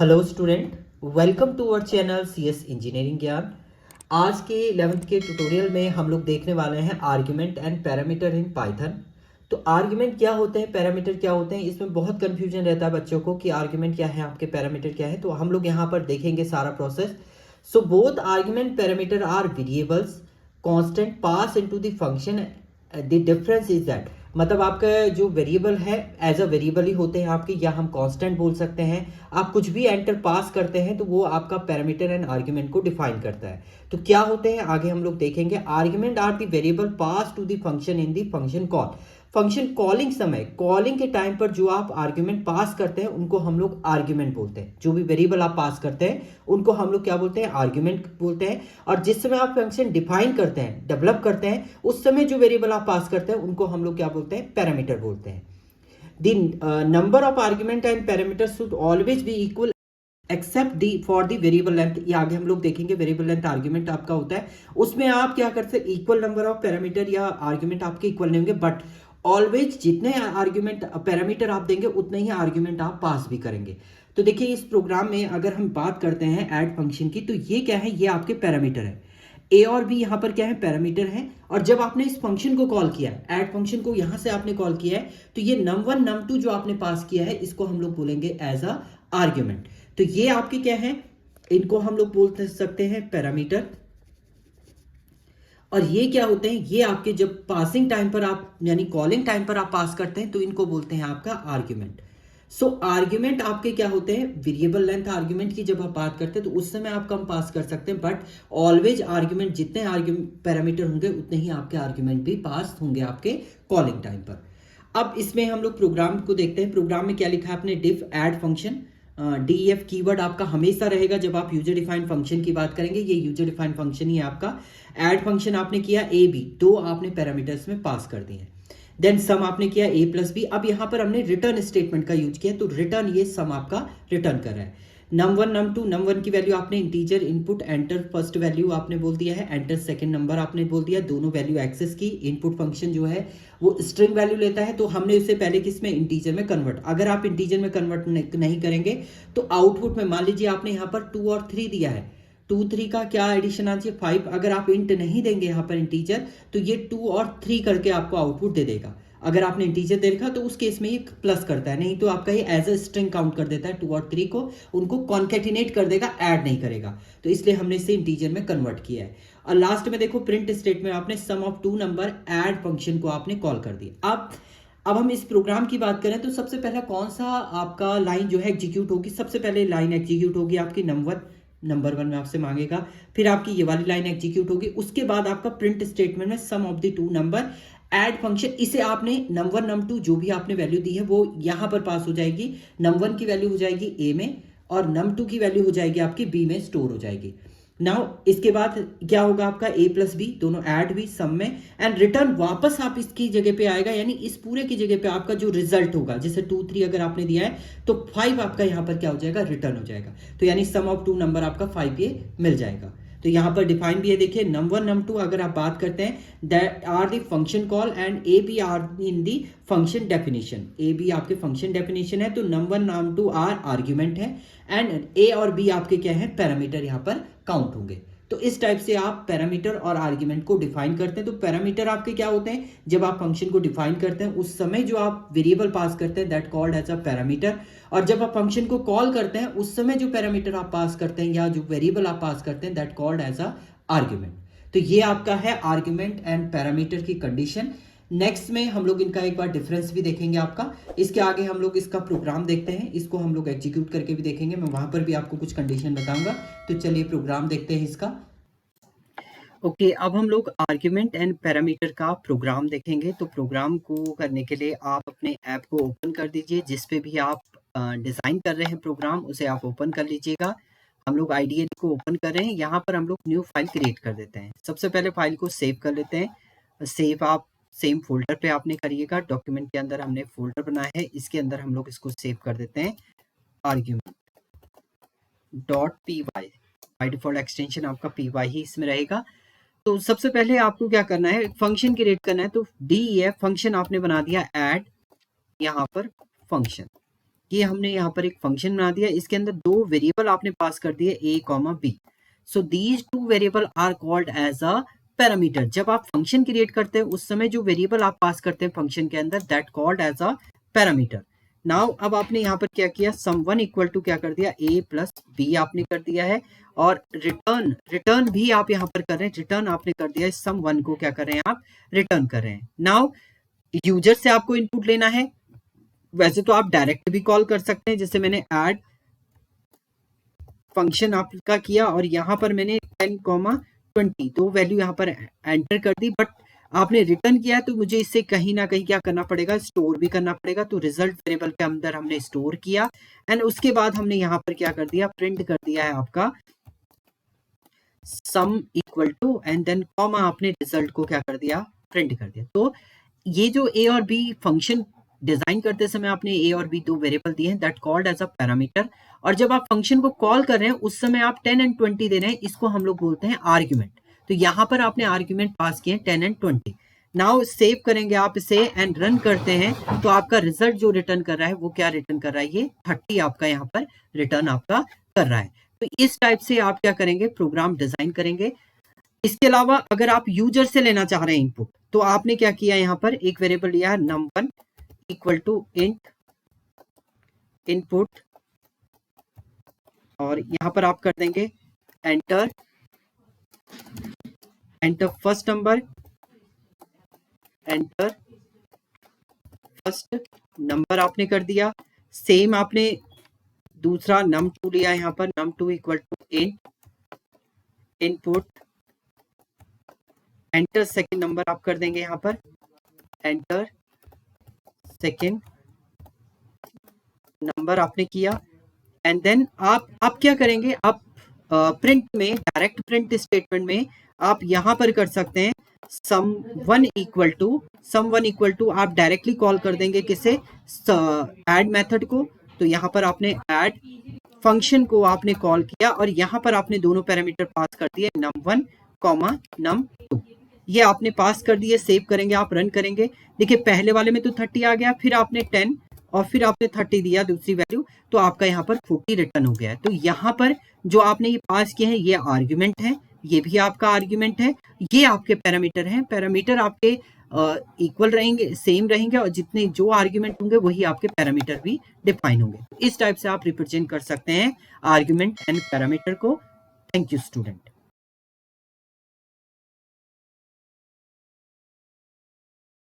Hello student, welcome to our channel CS engineering Gyan. आज के 11th के ट्यूटोरियल में हम लोग देखने वाले हैं argument and parameter in Python. तो आर्ग्यूमेंट क्या होते हैं, पैरामीटर क्या होते हैं, इसमें बहुत कंफ्यूजन रहता है बच्चों को कि आर्ग्यूमेंट क्या है, आपके पैरामीटर क्या है। तो हम लोग यहाँ पर देखेंगे सारा process. So both argument parameter are variables constant pass into the function. The difference is that मतलब आपका जो वेरिएबल है एज अ वेरिएबल ही होते हैं आपके, या हम कांस्टेंट बोल सकते हैं। आप कुछ भी एंटर पास करते हैं तो वो आपका पैरामीटर एंड आर्ग्यूमेंट को डिफाइन करता है। तो क्या होते हैं आगे हम लोग देखेंगे। Argument are the variable pass to the function in the function call. Function calling समय, कॉलिंग के टाइम पर जो आप आर्ग्यूमेंट पास करते हैं उनको हम लोग आर्ग्यूमेंट बोलते हैं। जो भी वेरिएबल आप पास करते हैं उनको हम लोग क्या बोलते हैं, आर्ग्यूमेंट बोलते हैं। और जिस समय आप फंक्शन डिफाइन करते हैं, डेवलप करते हैं, उस समय जो वेरिएबल आप पास करते हैं उनको हम लोग क्या बोलते हैं, पैरामीटर बोलते हैं। The number of argument and parameter should always be equal except the for the variable length. ये आगे हम लोग देखेंगे। वेरिएबल लेंथ आर्ग्यूमेंट आपका होता है, उसमें आप क्या करते हैं, इक्वल नंबर ऑफ पैरामीटर या आर्ग्यूमेंट आपके इक्वल नहीं होंगे, बट ऑलवेज जितने आर्ग्यूमेंट पैरामीटर आप देंगे उतने ही आर्ग्यूमेंट आप पास भी करेंगे। तो देखिए इस प्रोग्राम में अगर हम बात करते हैं ऐड फंक्शन की, तो ये क्या है, ये आपके पैरामीटर है। ए और बी यहाँ पर क्या है, पैरामीटर है। और जब आपने इस फंक्शन को कॉल किया है, ऐड फंक्शन को यहाँ से आपने कॉल किया है, तो ये num1 num2 जो आपने पास किया है इसको हम लोग बोलेंगे एज अ आर्ग्यूमेंट। तो ये आपके क्या है, इनको हम लोग बोल सकते हैं पैरामीटर। और ये क्या होते हैं, ये आपके जब पासिंग टाइम पर आप यानी कॉलिंग टाइम पर आप पास करते हैं तो इनको बोलते हैं आपका आर्ग्यूमेंट। सो आर्ग्यूमेंट आपके क्या होते हैं, वेरिएबल लेंथ आर्ग्यूमेंट की जब आप बात करते हैं तो उस समय आप कम पास कर सकते हैं, बट ऑलवेज आर्ग्यूमेंट जितने आर्ग्यूमेंट पैरामीटर होंगे उतने ही आपके आर्ग्यूमेंट भी पास होंगे आपके कॉलिंग टाइम पर। अब इसमें हम लोग प्रोग्राम को देखते हैं। प्रोग्राम में क्या लिखा है आपने, डिफ ऐड फंक्शन। डीएफ कीवर्ड आपका हमेशा रहेगा जब आप यूजर डिफाइंड फंक्शन की बात करेंगे। ये यूजर डिफाइंड फंक्शन ही है आपका। ऐड फंक्शन आपने किया ए बी, दो आपने पैरामीटर्स में पास कर दिए। देन सम आपने किया a प्लस बी। अब यहां पर हमने रिटर्न स्टेटमेंट का यूज किया, तो रिटर्न ये सम आपका रिटर्न कर रहा है। num1 num2, num1 की वैल्यू आपने integer input enter first value आपने बोल दिया है, एंटर सेकंड नंबर आपने बोल दिया, दोनों वैल्यू एक्सेस की। इनपुट फंक्शन जो है वो स्ट्रिंग वैल्यू लेता है, तो हमने उससे पहले किस में, इंटीजर में कन्वर्ट। अगर आप इंटीजर में कन्वर्ट नहीं करेंगे तो आउटपुट में मान लीजिए आपने यहाँ पर 2 और 3 दिया है, 2 3 का क्या एडिशन आ चाहिए, 5। अगर आप इंट नहीं देंगे यहाँ पर इंटीजर, तो ये 2 और 3 करके आपको आउटपुट दे देगा। अगर आपने इंटीजर दे रखा तो उस केस में ये प्लस करता है, नहीं तो आपका ये एज अ स्ट्रिंग काउंट कर देता है 2 और 3 को, उनको कॉन्केटिनेट कर देगा, ऐड नहीं करेगा। तो इसलिए हमने इसे इंटीजर में कन्वर्ट किया है। और लास्ट में देखो प्रिंट स्टेटमेंट में आपने सम ऑफ 2 नंबर ऐड फंक्शन को आपने कॉल कर दिया। अब हम इस प्रोग्राम की बात करें तो सबसे पहला कौन सा आपका लाइन जो है एग्जीक्यूट होगी, सबसे पहले लाइन एग्जीक्यूट होगी आपकी नंबर 1 में आपसे मांगेगा, फिर आपकी ये वाली लाइन एग्जीक्यूट होगी। उसके बाद आपका प्रिंट स्टेटमेंट में sum of the 2 number add function, इसे आपने num1 num2 जो भी आपने वैल्यू दी है वो यहां पर पास हो जाएगी। num1 की वैल्यू हो जाएगी a में और num2 की वैल्यू हो जाएगी आपकी b में स्टोर हो जाएगी। नाउ इसके बाद क्या होगा आपका a प्लस बी, दोनों ऐड भी सम में, एंड रिटर्न वापस आप इसकी जगह पे आएगा, यानी इस पूरे की जगह पे आपका जो रिजल्ट होगा, जैसे 2 3 अगर आपने दिया है तो 5 आपका यहाँ पर क्या हो जाएगा, रिटर्न हो जाएगा। तो यानी सम ऑफ 2 नंबर आपका 5 ये मिल जाएगा। तो यहाँ पर डिफाइन भी है, देखिए num1 num2 अगर आप बात करते हैं that are the function call and a b are in the function definition. A b आपके फंक्शन डेफिनेशन है, तो num1 num2 आर आर्ग्यूमेंट है, एंड ए और बी आपके क्या है, पैरामीटर यहाँ पर काउंट होंगे। तो इस टाइप से आप पैरामीटर और आर्ग्यूमेंट को डिफाइन करते हैं। तो पैरामीटर आपके क्या होते हैं, जब आप फंक्शन को डिफाइन करते हैं उस समय जो आप वेरिएबल पास करते हैं that called as a parameter. और जब आप फंक्शन को कॉल करते हैं उस समय जो पैरामीटर आप पास करते हैं या जो वेरिएबल आप पास करते हैं that called as a argument. तो ये आपका है आर्ग्यूमेंट एंड पैरामीटर की कंडीशन। नेक्स्ट में हम लोग इनका एक बार डिफरेंस भी देखेंगे आपका। इसके आगे हम लोग इसका प्रोग्राम देखते हैं, इसको हम लोग एग्जीक्यूट करके भी देखेंगे, मैं वहां पर भी आपको कुछ कंडीशन बताऊंगा। तो चलिए प्रोग्राम देखते हैं इसका। ओके, अब हम लोग आर्ग्यूमेंट एंड पैरामीटर का प्रोग्राम देखेंगे। तो प्रोग्राम को करने के लिए आप अपने ऐप को ओपन कर दीजिए, जिस पे भी आप डिज़ाइन कर रहे हैं प्रोग्राम उसे आप ओपन कर लीजिएगा। हम लोग IDE को ओपन कर रहे हैं, यहाँ पर हम लोग न्यू फाइल क्रिएट कर देते हैं। सबसे पहले फाइल को सेव कर लेते हैं। सेव आप सेम फोल्डर पे आपने करिएगा, डॉक्यूमेंट के अंदर हमने फोल्डर बनाया है, इसके अंदर हम लोग इसको सेव कर देते हैं argument .py। By default extension आपका py ही इसमें रहेगा। तो सबसे पहले आपको क्या करना है, फंक्शन क्रिएट करना है। तो DEF फंक्शन आपने बना दिया ऐड, यहाँ पर फंक्शन, ये हमने यहाँ पर एक फंक्शन बना दिया, इसके अंदर दो वेरिएबल आपने पास कर दिए a comma b। So these two variable are called as a parameter. जब आप फंक्शन क्रिएट करते हैं उस समय जो वेरिएबल आप पास करते हैं फंक्शन के अंदर, that called as a parameter. Now अब आपने यहाँ पर क्या किया, सम वन इक्वल टू क्या कर दिया, a प्लस b आपने कर दिया है, और रिटर्न भी आप यहाँ पर कर रहे हैं, रिटर्न आपने कर दिया है, सम वन को क्या कर रहे हैं आप, रिटर्न कर रहे हैं। नाउ यूजर से आपको इनपुट लेना है, वैसे तो आप डायरेक्ट भी कॉल कर सकते हैं, जैसे मैंने ऐड फंक्शन आपका किया और यहाँ पर मैंने 10,20 तो वैल्यू यहाँ पर एंटर कर दी, बट आपने रिटर्न किया है तो मुझे इससे कहीं ना कहीं क्या करना पड़ेगा, स्टोर भी करना पड़ेगा। तो रिजल्ट वेरिएबल के अंदर हमने स्टोर किया एंड उसके बाद हमने यहाँ पर क्या कर दिया, प्रिंट कर दिया है आपका sum equal to and then comma, आपने रिजल्ट को क्या कर दिया, प्रिंट कर दिया। तो ये जो ए और बी फंक्शन डिजाइन करते समय आपने ए और बी दो वेरिएबल दिए हैं, that called as a parameter. और जब आप फंक्शन को कॉल कर रहे हैं उस समय आप 10 एंड 20 दे रहे हैं, इसको हम लोग बोलते हैं आर्ग्यूमेंट। तो यहाँ पर आपने आर्ग्यूमेंट पास किए 10 एंड 20। नाउ सेव करेंगे आप इसे एंड रन करते हैं तो आपका रिजल्ट जो रिटर्न कर रहा है वो क्या रिटर्न कर रहा है, ये 30 आपका यहाँ पर रिटर्न आपका कर रहा है। तो इस टाइप से आप क्या करेंगे, प्रोग्राम डिजाइन करेंगे। इसके अलावा अगर आप यूजर से लेना चाह रहे हैं इनपुट, तो आपने क्या किया, यहाँ पर एक वेरिएबल लिया है num1 equal to int input, और यहाँ पर आप कर देंगे enter first number, enter first number आपने कर दिया। सेम आपने दूसरा num2 लिया, यहाँ पर num2 equal to int input, enter second number आप कर देंगे, यहाँ पर एंटर सेकेंड नंबर आपने किया। एंड देन आप क्या करेंगे, आप प्रिंट में, डायरेक्ट प्रिंट स्टेटमेंट में आप यहाँ पर कर सकते हैं सम वन इक्वल टू आप डायरेक्टली कॉल कर देंगे किसे, ऐड मेथड को। तो यहाँ पर आपने ऐड फंक्शन को आपने कॉल किया और यहाँ पर आपने दोनों पैरामीटर पास कर दिए num1 कॉमा num2, ये आपने पास कर दिए। सेव करेंगे, आप रन करेंगे, देखिए पहले वाले में तो 30 आ गया, फिर आपने 10 और फिर आपने 30 दिया दूसरी वैल्यू, तो आपका यहाँ पर 40 रिटर्न हो गया है। तो यहाँ पर जो आपने ये पास किए हैं ये आर्ग्यूमेंट है, ये भी आपका आर्ग्यूमेंट है, ये आपके पैरामीटर हैं। पैरामीटर आपके इक्वल रहेंगे, सेम रहेंगे, और जितने जो आर्ग्यूमेंट होंगे वही आपके पैरामीटर भी डिफाइन होंगे। इस टाइप से आप रिप्रेजेंट कर सकते हैं आर्ग्यूमेंट एंड पैरामीटर को। Thank you student.